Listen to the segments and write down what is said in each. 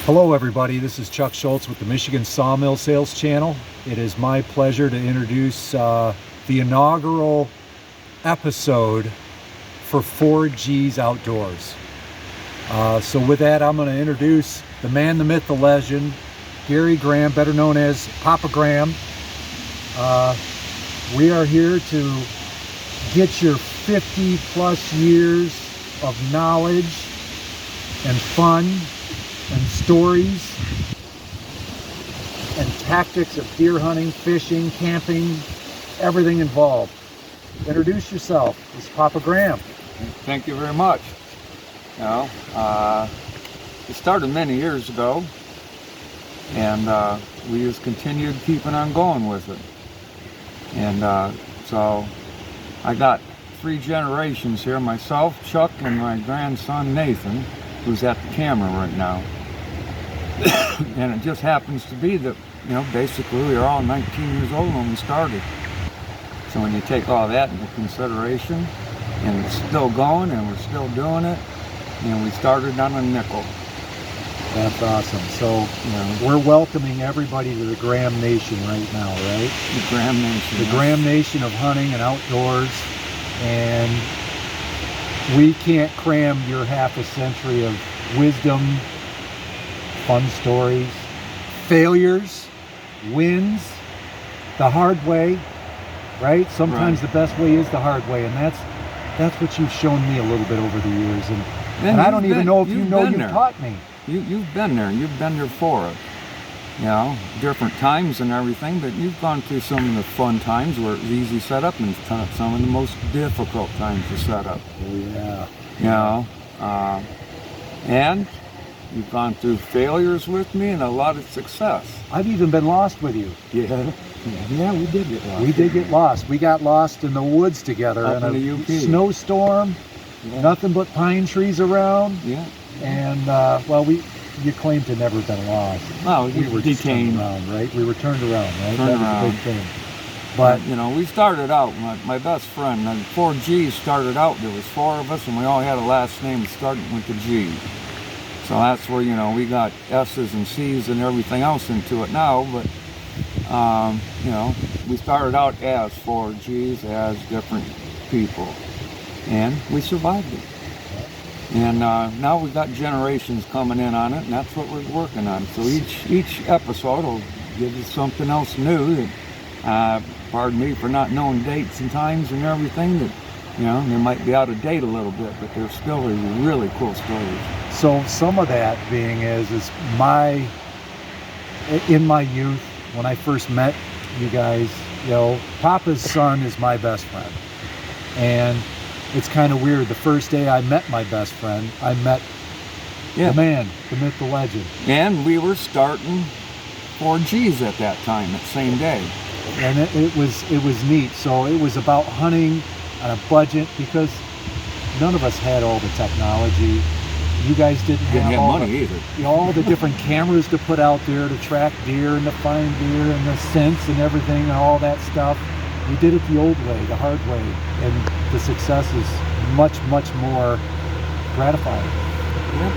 Hello everybody, this is Chuck Schultz with the Michigan Sawmill Sales Channel. It is my pleasure to introduce the inaugural episode for 4G's Outdoors. So with that, I'm going to introduce the man, the myth, the legend, Gary Graham, better known as Poppa Graham. We are here to get your 50 plus years of knowledge and fun and stories and tactics of deer hunting, fishing, camping, everything involved. Introduce yourself. This is Poppa Graham. Thank you very much. It started many years ago, and we just continued keeping on going with it. And so I got 3 generations here, myself, Chuck, and my grandson Nathan, who's at the camera right now. And it just happens to be that, basically we were all 19 years old when we started. So when you take all that into consideration, and it's still going, and we're still doing it, and we started on a nickel. That's awesome. So we're welcoming everybody to the Graham Nation right now, right? The Graham Nation. The Graham Nation of hunting and outdoors. And we can't cram your half a century of wisdom, fun stories, failures, wins, the hard way, right? Sometimes the best way is the hard way, and that's what you've shown me a little bit over the years. And I don't even know if you taught me. You've been there. You've been there for it. Different times and everything, but you've gone through some of the fun times where it's easy to set up and some of the most difficult times to set up. Oh, yeah. And you've gone through failures with me and a lot of success. I've even been lost with you. Yeah, we did get lost. We did get lost. We got lost in the woods together Up in in the a UP. snowstorm, nothing but pine trees around. Yeah. And, you claim to never been lost. No, we were detained. Turned around, right? We were turned around, right? Turned that was around. a big thing. But, we started out, my best friend, 4G's started out, there was 4 of us, and we all had a last name starting with the G. So that's where, we got S's and C's and everything else into it now, but, we started out as 4G's, as different people, and we survived it. And now we've got generations coming in on it, and that's what we're working on. So each episode will give you something else new that, pardon me for not knowing dates and times and everything, that, they might be out of date a little bit, but they're still really cool stories. So some of that being is in my youth, when I first met you guys, Papa's son is my best friend. And it's kind of weird. The first day I met my best friend, I met the man, the myth, the legend. And we were starting 4G's at that time, that same day. And it was neat. So it was about hunting on a budget, because none of us had all the technology. You guys didn't have money either. All the different cameras to put out there to track deer and to find deer and the scents and everything and all that stuff. We did it the old way, the hard way, and the success is much, much more gratifying. Yep,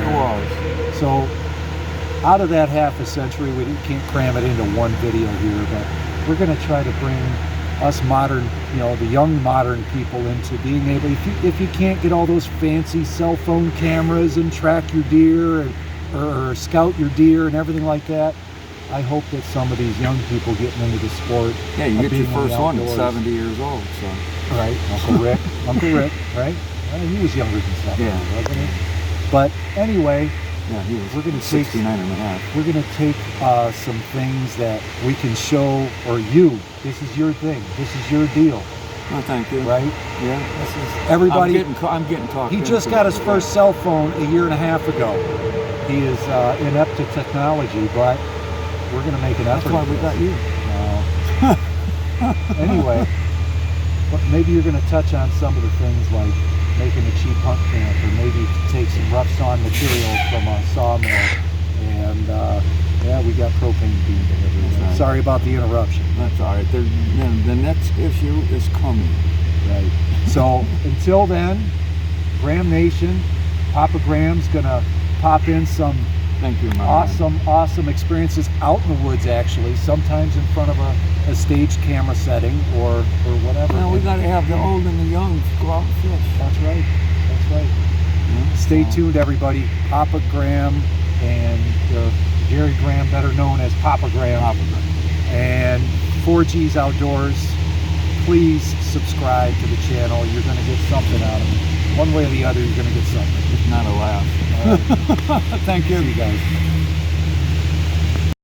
it was. So, out of that half a century, we can't cram it into one video here, but we're going to try to bring us modern, the young modern people into being able, if you can't get all those fancy cell phone cameras and track your deer or scout your deer and everything like that, I hope that some of these young people getting into the sport. Yeah, you get your first one at 70 years old, so. Right, Uncle Rick, right? He was younger than 70, wasn't he? But anyway, we're going to 69 and a half. We're going to take some things that we can show, or this is your thing, this is your deal. Oh, thank you. Right? Yeah. This is everybody. I'm getting talked. He just got his first cell phone a year and a half ago. He is inept to technology, but we're going to make an effort. That's why we got you. Anyway, maybe you're going to touch on some of the things like making a cheap hunt camp, or maybe take some rough sawn material from a sawmill, and we got propane being delivered. Right. Sorry about the interruption. That's all right. The next issue is coming. Right. So until then, Graham Nation, Poppa Graham's gonna pop in some Thank you, my man. Awesome experiences out in the woods, actually. Sometimes in front of a stage camera setting or whatever. Well, we got to have the old and the young to go out and fish. That's right. That's right. Yeah, Stay so- tuned, everybody. Poppa Graham and Gary Graham, better known as Poppa Graham. Poppa Graham. And 4G's Outdoors. Please subscribe to the channel. You're going to get something out of it. One way or the other, you're going to get something. It's not a laugh. All right. Thank you. See you guys.